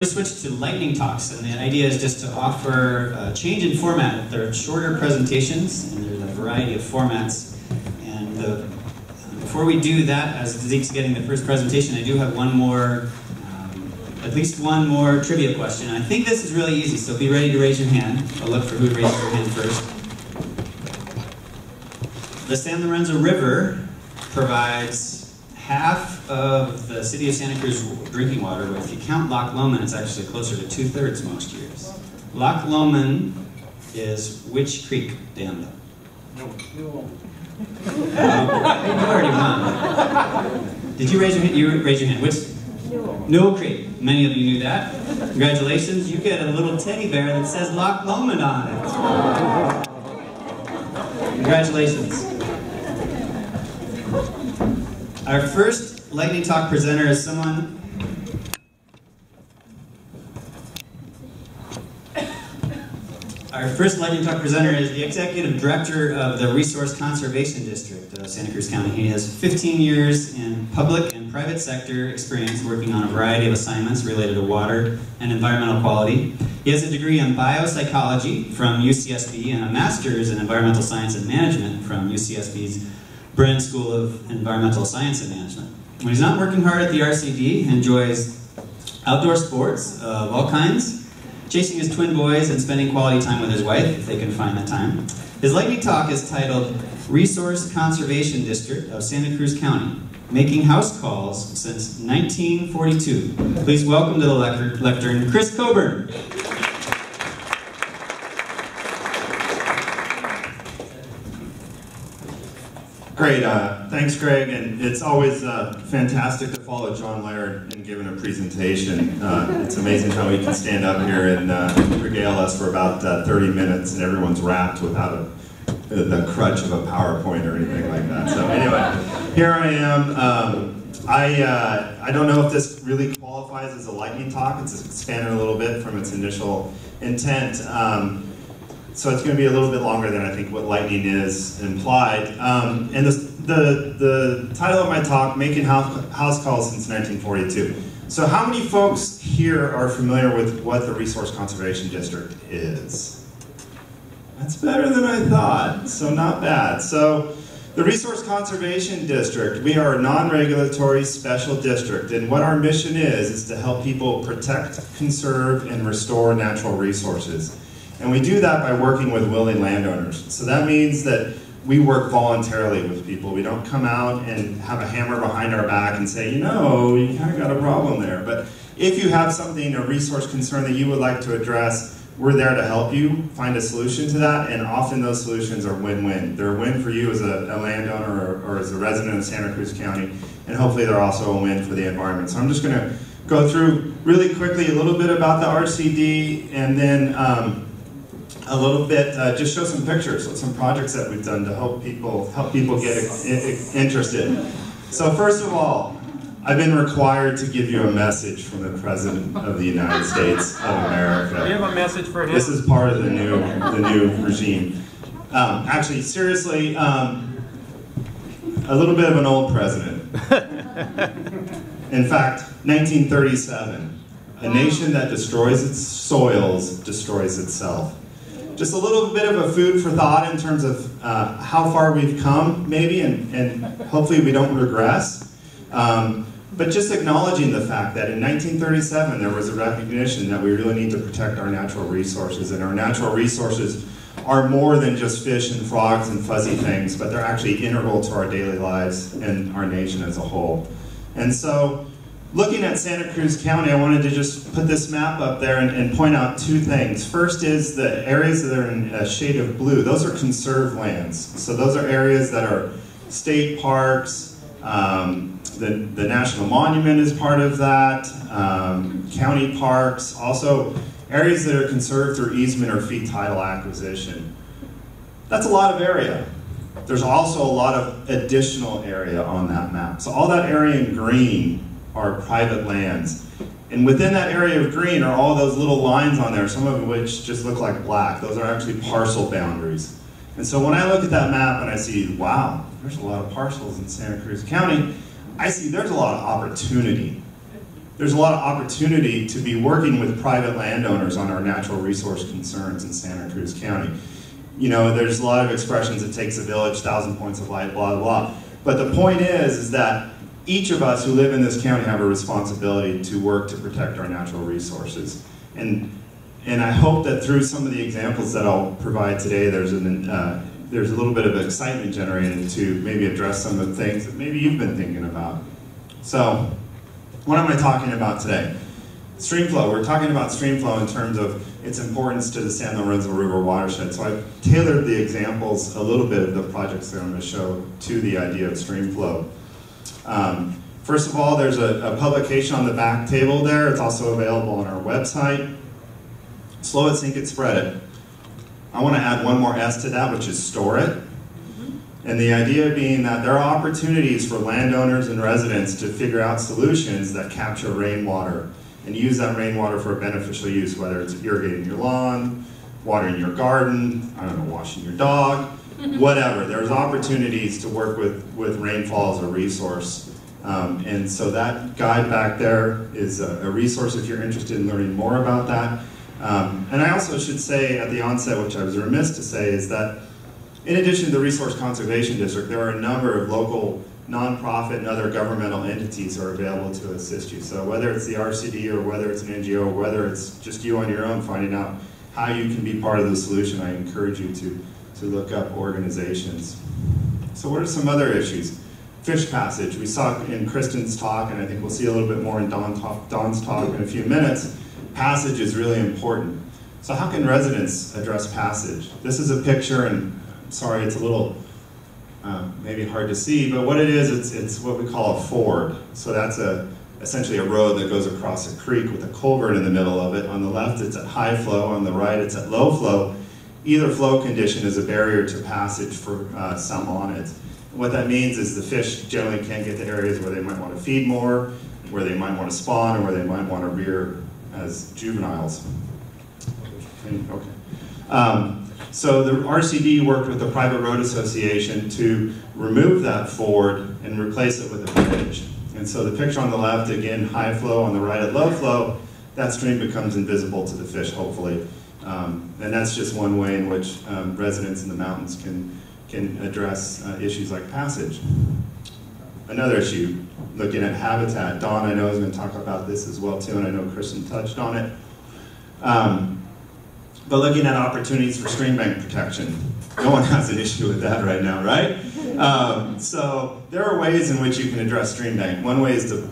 Switch to lightning talks, and the idea is just to offer a change in format. They're shorter presentations, and there's a variety of formats. And before we do that, as Zeke's getting the first presentation, I do have one more, at least one more trivia question. I think this is really easy, so be ready to raise your hand. I'll look for who raises their hand first. The San Lorenzo River provides half of the city of Santa Cruz drinking water, but if you count Loch Lomond, it's actually closer to 2/3 most years. Loch Lomond is which creek dam? No. You already won. Did you raise your hand? You raised your hand. Which? No Creek. Many of you knew that. Congratulations. You get a little teddy bear that says Loch Lomond on it. Congratulations. Our first lightning talk presenter is someone is the executive director of the Resource Conservation District of Santa Cruz County. He has 15 years in public and private sector experience working on a variety of assignments related to water and environmental quality. He has a degree in biopsychology from UCSB and a master's in environmental science and management from UCSB's Brennan School of Environmental Science and Management. When he's not working hard at the RCD, he enjoys outdoor sports of all kinds, chasing his twin boys and spending quality time with his wife, if they can find the time. His lightning talk is titled Resource Conservation District of Santa Cruz County, Making House Calls Since 1942. Please welcome to the lectern, Chris Coburn. Great, thanks Greg, and it's always fantastic to follow John Laird in giving a presentation. It's amazing how he can stand up here and regale us for about 30 minutes and everyone's wrapped without the crutch of a PowerPoint or anything like that. So anyway, here I am. I don't know if this really qualifies as a lightning talk. It's expanded a little bit from its initial intent. So it's going to be a little bit longer than I think what lightning is implied. And the title of my talk, Making House Calls Since 1942. So how many folks here are familiar with what the Resource Conservation District is? That's better than I thought, so not bad. So the Resource Conservation District, we are a non-regulatory special district, and what our mission is to help people protect, conserve, and restore natural resources. And we do that by working with willing landowners. So that means that we work voluntarily with people. We don't come out and have a hammer behind our back and say, you know, you kind of got a problem there. But if you have something, a resource concern that you would like to address, we're there to help you find a solution to that, and often those solutions are win-win. They're a win for you as a landowner or as a resident of Santa Cruz County, and hopefully they're also a win for the environment. So I'm just gonna go through really quickly a little bit about the RCD, and then a little bit, just show some pictures of some projects that we've done to help people get interested. So first of all, I've been required to give you a message from the President of the United States of America. We have a message for him. This is part of the new regime. Actually, seriously, a little bit of an old president. In fact, 1937, a nation that destroys its soils destroys itself. Just a little bit of a food for thought in terms of how far we've come, maybe, and hopefully we don't regress. But just acknowledging the fact that in 1937 there was a recognition that we really need to protect our natural resources, and our natural resources are more than just fish and frogs and fuzzy things, but they're actually integral to our daily lives and our nation as a whole. And so, looking at Santa Cruz County, I wanted to just put this map up there and point out two things. First is the areas that are in a shade of blue. Those are conserved lands. So those are areas that are state parks. The National Monument is part of that. County parks. Also areas that are conserved through easement or fee title acquisition. That's a lot of area. There's also a lot of additional area on that map. So all that area in green are private lands. And within that area of green are all those little lines on there, some of which just look like black. Those are actually parcel boundaries. And so when I look at that map and I see, wow, there's a lot of parcels in Santa Cruz County, I see there's a lot of opportunity. there's a lot of opportunity to be working with private landowners on our natural resource concerns in Santa Cruz County. You know, there's a lot of expressions, it takes a village, 1,000 points of light, blah, blah, blah. But the point is that each of us who live in this county have a responsibility to work to protect our natural resources. And I hope that through some of the examples that I'll provide today, there's a little bit of excitement generated to maybe address some of the things that maybe you've been thinking about. So, what am I talking about today? Stream flow. We're talking about stream flow in terms of its importance to the San Lorenzo River watershed. So I've tailored the examples a little bit of the projects that I'm going to show to the idea of stream flow. First of all, there's a publication on the back table there. It's also available on our website. Slow it, sink it, spread it. I want to add one more S to that, which is store it. And the idea being that there are opportunities for landowners and residents to figure out solutions that capture rainwater and use that rainwater for a beneficial use, whether it's irrigating your lawn, watering your garden, I don't know, washing your dog, whatever. There's opportunities to work with rainfall as a resource. And so that guide back there is a resource if you're interested in learning more about that. And I also should say at the onset, which I was remiss to say, is that in addition to the Resource Conservation District, there are a number of local nonprofit and other governmental entities are available to assist you. So whether it's the RCD or whether it's an NGO or whether it's just you on your own finding out how you can be part of the solution, I encourage you to look up organizations. So what are some other issues? Fish passage. We saw in Kristen's talk, and I think we'll see a little bit more in Don's talk in a few minutes. Passage is really important. So how can residents address passage? This is a picture, and sorry, it's a little maybe hard to see, but what it is, it's what we call a ford. So that's essentially a road that goes across a creek with a culvert in the middle of it. On the left, it's at high flow. On the right, it's at low flow. Either flow condition is a barrier to passage for some on it. What that means is the fish generally can't get to areas where they might want to feed more, where they might want to spawn, or where they might want to rear as juveniles. Okay. So the RCD worked with the Private Road Association to remove that ford and replace it with a bridge. And so the picture on the left, again, high flow, on the right at low flow, that stream becomes invisible to the fish, hopefully. And that's just one way in which residents in the mountains can address issues like passage. Another issue, looking at habitat. Don, I know, is going to talk about this as well too, and I know Kristen touched on it. But looking at opportunities for stream bank protection. No one has an issue with that right now, right? So there are ways in which you can address stream bank. One way is to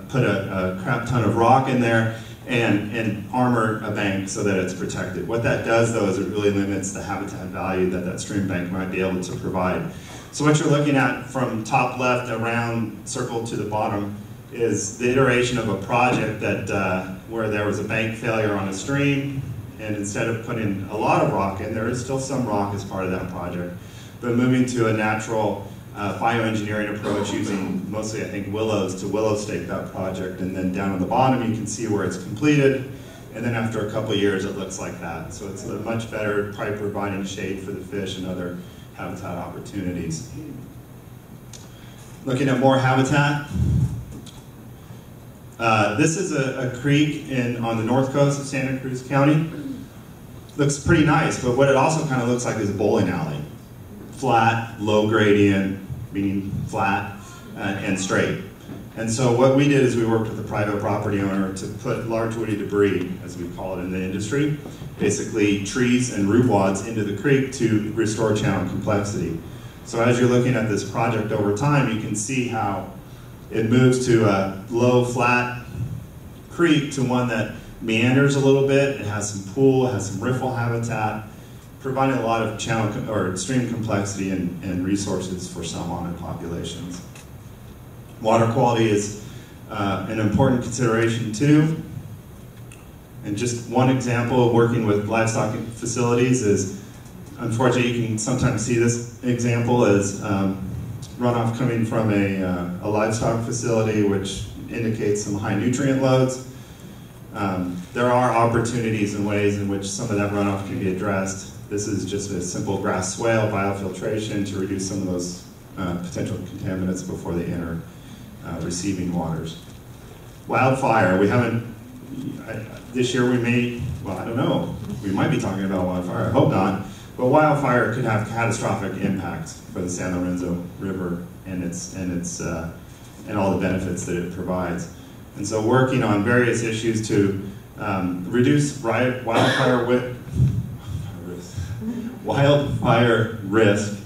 put a crap ton of rock in there and armor a bank so that it's protected. What that does, though, is it really limits the habitat value that that stream bank might be able to provide. So what you're looking at from top left around circle to the bottom is the iteration of a project that where there was a bank failure on a stream, and instead of putting a lot of rock in, there is still some rock as part of that project, but moving to a natural bioengineering approach using mostly, I think, willows to willow stake that project, and then down on the bottom you can see where it's completed, and then after a couple of years it looks like that. So it's a much better, probably providing shade for the fish and other habitat opportunities. Looking at more habitat. This is a creek on the north coast of Santa Cruz County. Looks pretty nice, but what it also kind of looks like is a bowling alley. Flat, low gradient, meaning flat, and straight. And so what we did is we worked with a private property owner to put large woody debris, as we call it in the industry, basically trees and root wads into the creek to restore channel complexity. So as you're looking at this project over time, you can see how it moves to a low, flat creek to one that meanders a little bit. It has some pool, it has some riffle habitat, providing a lot of channel or stream complexity and resources for salmon populations. Water quality is an important consideration too. And just one example of working with livestock facilities is, unfortunately, you can sometimes see this example as runoff coming from a livestock facility, which indicates some high nutrient loads. There are opportunities and ways in which some of that runoff can be addressed. This is just a simple grass swale biofiltration to reduce some of those potential contaminants before they enter receiving waters. Wildfire, we haven't, this year we may, well, I don't know, we might be talking about wildfire, I hope not, but wildfire could have catastrophic impact for the San Lorenzo River and and all the benefits that it provides. And so working on various issues to reduce wildfire risk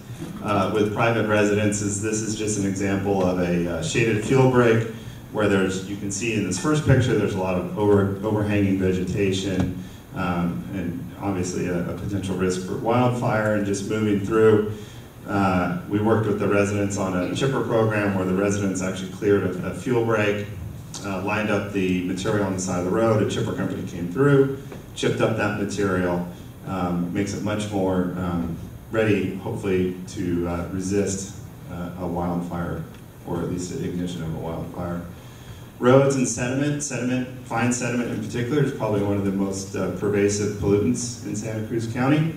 with private residences. This is just an example of a shaded fuel break where you can see in this first picture, there's a lot of overhanging vegetation and obviously a potential risk for wildfire. And just moving through, we worked with the residents on a chipper program where the residents actually cleared a fuel break, lined up the material on the side of the road. A chipper company came through, chipped up that material, makes it much more ready, hopefully, to resist a wildfire, or at least the ignition of a wildfire. Roads and sediment, fine sediment in particular, is probably one of the most pervasive pollutants in Santa Cruz County.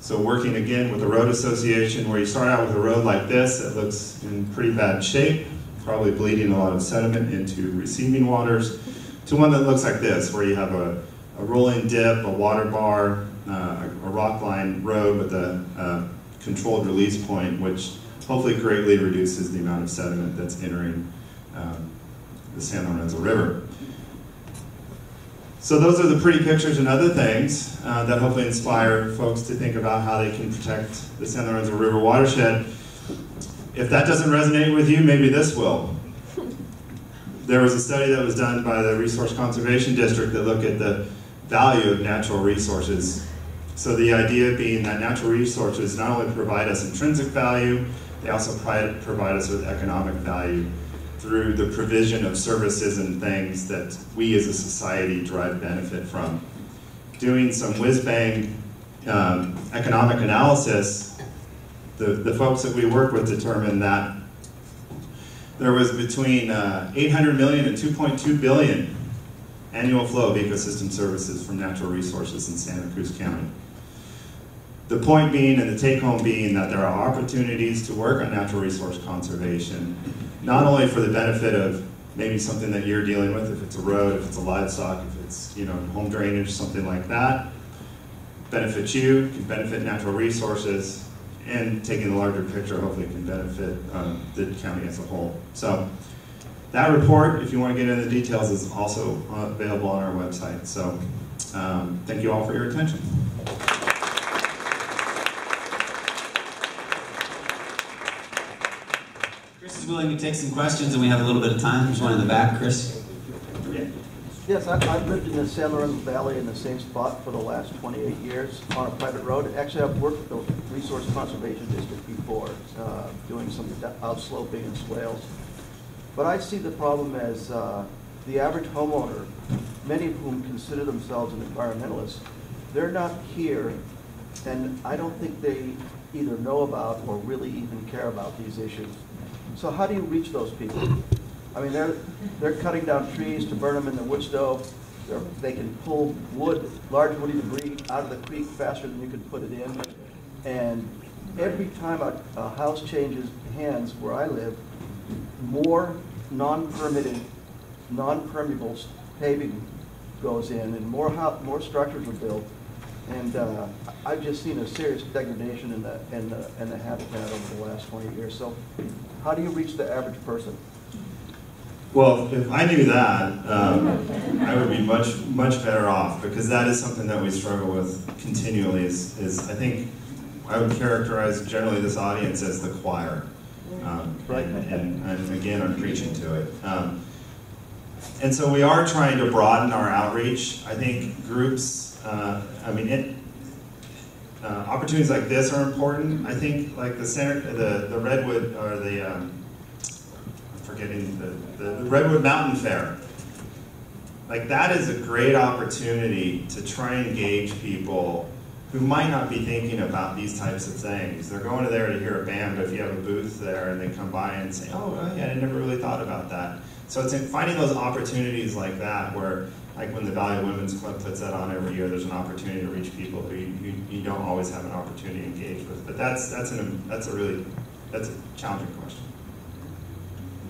So working again with the road association, where you start out with a road like this that looks in pretty bad shape, probably bleeding a lot of sediment into receiving waters, to one that looks like this, where you have a rolling dip, a water bar, a rock line road with a controlled release point, which hopefully greatly reduces the amount of sediment that's entering the San Lorenzo River. So those are the pretty pictures and other things that hopefully inspire folks to think about how they can protect the San Lorenzo River watershed. If that doesn't resonate with you, maybe this will. There was a study that was done by the Resource Conservation District that looked at the value of natural resources. So the idea being that natural resources not only provide us intrinsic value, they also provide us with economic value through the provision of services and things that we as a society derive benefit from. Doing some whiz-bang economic analysis, the folks that we work with determined that there was between 800 million and 2.2 billion annual flow of ecosystem services from natural resources in Santa Cruz County. The point being, and the take-home being, that there are opportunities to work on natural resource conservation, not only for the benefit of maybe something that you're dealing with, if it's a road, if it's a livestock, if it's home drainage, something like that, benefit you, can benefit natural resources, and taking the larger picture hopefully can benefit the county as a whole. So that report, if you want to get into the details, is also available on our website. So thank you all for your attention. Chris is willing to take some questions, and we have a little bit of time. There's one in the back, Chris. Yes, I've lived in the San Lorenzo Valley in the same spot for the last 28 years on a private road. Actually, I've worked with the Resource Conservation District before, doing some outsloping and swales. But I see the problem as the average homeowner, many of whom consider themselves an environmentalist, they're not here, and I don't think they either know about or really even care about these issues. So how do you reach those people? I mean, they're cutting down trees to burn them in the wood stove. They can pull wood, large woody debris out of the creek faster than you can put it in. And every time a house changes hands where I live, more non-permitted, non-permeable paving goes in, and more structures are built. And I've just seen a serious degradation in the habitat over the last 20 years. So how do you reach the average person? Well, if I knew that, I would be much better off, because that is something that we struggle with continually. Is I think I would characterize generally this audience as the choir, right? And again, I'm preaching to it. And so we are trying to broaden our outreach. I think groups, opportunities like this are important. I think like the Redwood, or the Redwood Mountain Fair. Like, that is a great opportunity to try and engage people who might not be thinking about these types of things. They're going there to hear a band, but if you have a booth there and they come by and say, oh yeah, I never really thought about that. So it's in finding those opportunities like that, where like when the Valley Women's Club puts that on every year, there's an opportunity to reach people who you don't always have an opportunity to engage with. But that's a challenging question.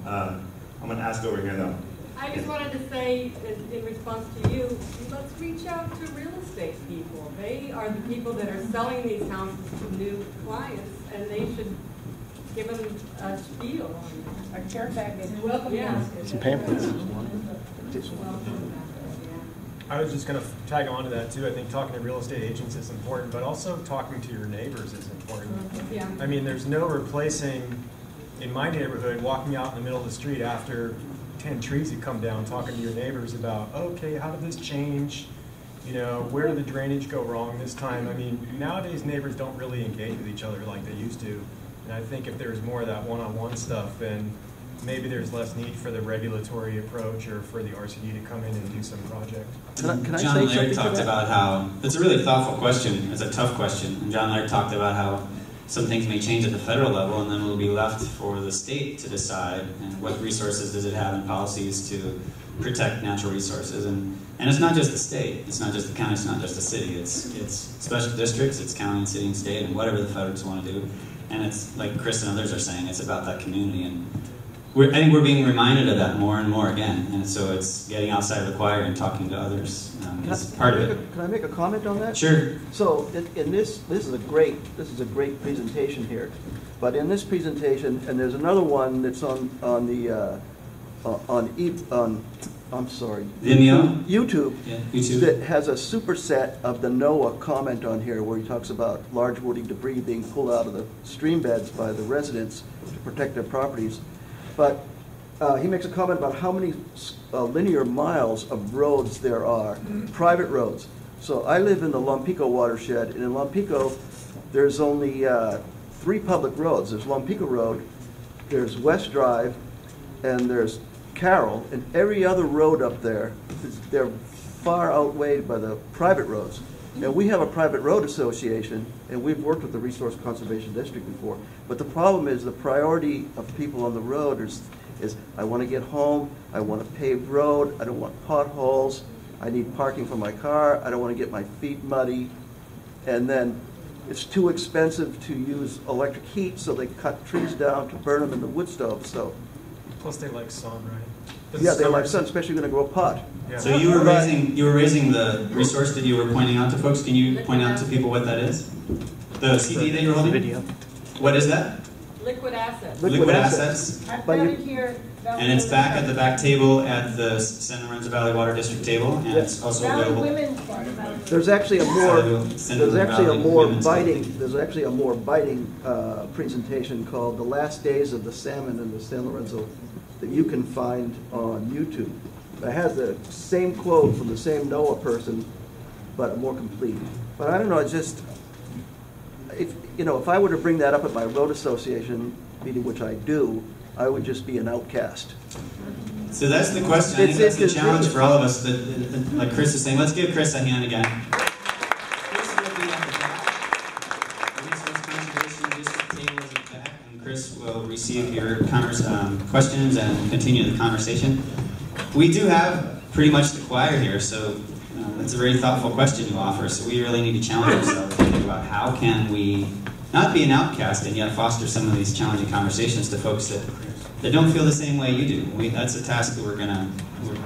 I'm going to ask over here though. I just wanted to say, in response to you, let's reach out to real estate people. They are the people that are selling these houses to new clients, and they should give them a spiel. A care package. Welcome, yeah. Some pamphlets. I was just going to tag on to that too. I think talking to real estate agents is important, but also talking to your neighbors is important. Yeah. I mean, there's no replacing, in my neighborhood, walking out in the middle of the street after 10 trees had come down, talking to your neighbors about, okay, how did this change? You know, where did the drainage go wrong this time? I mean, nowadays neighbors don't really engage with each other like they used to. And I think if there's more of that one-on-one stuff, then maybe there's less need for the regulatory approach or for the RCD to come in and do some project. Can I John say Laird something to talked that? about how, it's a really thoughtful question, it's a tough question, and John Laird talked about how some things may change at the federal level and then it will be left for the state to decide and what resources does it have and policies to protect natural resources. And it's not just the state, it's not just the county, it's not just the city, it's special districts, it's county and city and state and whatever the federals want to do. And it's like Chris and others are saying, it's about that community. And I think we're being reminded of that more and more again. And so it's getting outside of the choir and talking to others is part of it. Can I make a comment on that? Sure. So in this is a great presentation here, but in this presentation, and there's another one that's on I'm sorry, Vimeo? YouTube, Yeah, YouTube. that has a superset of the NOAA comment on here, where he talks about large woody debris being pulled out of the stream beds by the residents to protect their properties. But he makes a comment about how many linear miles of roads there are, private roads. So I live in the Lompico watershed, and in Lompico, there's only 3 public roads. There's Lompico Road, there's West Drive, and there's Carroll, and every other road up there, they're far outweighed by the private roads. And we have a private road association, and we've worked with the Resource Conservation District before. But the problem is the priority of people on the road is I want to get home, I want a paved road, I don't want potholes, I need parking for my car, I don't want to get my feet muddy, and then it's too expensive to use electric heat, so they cut trees down to burn them in the wood stove. So Plus they like sun, right? yeah, they like sun, especially when they grow pot. Yeah. So you were raising the resource that you were pointing out to folks. Can you point out to people what that is? The CD that you're holding? Video. What is that? Liquid assets. Liquid assets. I've But got you- it here. And it's back at the back table at the San Lorenzo Valley Water District table, and it's also Valley available. Women's Bar, Valley. There's actually a more biting presentation called "The Last Days of the Salmon in the San Lorenzo" that you can find on YouTube. It has the same quote from the same NOAA person, but more complete. But I don't know. It's just if I were to bring that up at my road association meeting, which I do, I would just be an outcast. So that's the question. I think that's the challenge for all of us. That, like Chris is saying, let's give Chris a hand again. Chris will be at the back. The Resource Conservation District table is at the back, and Chris will receive your questions and continue the conversation. We do have pretty much the choir here, so that's a very thoughtful question you offer. So we really need to challenge ourselves to think about how can we not be an outcast and yet foster some of these challenging conversations to folks that don't feel the same way you do. That's a task that we're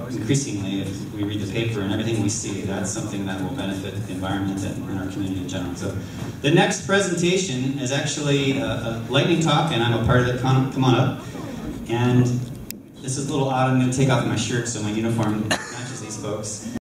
increasingly, if we read the paper and everything we see, that's something that will benefit the environment and our community in general. So the next presentation is actually a lightning talk, and I'm a part of it. Come on up. And this is a little odd. I'm going to take off my shirt so my uniform matches these folks.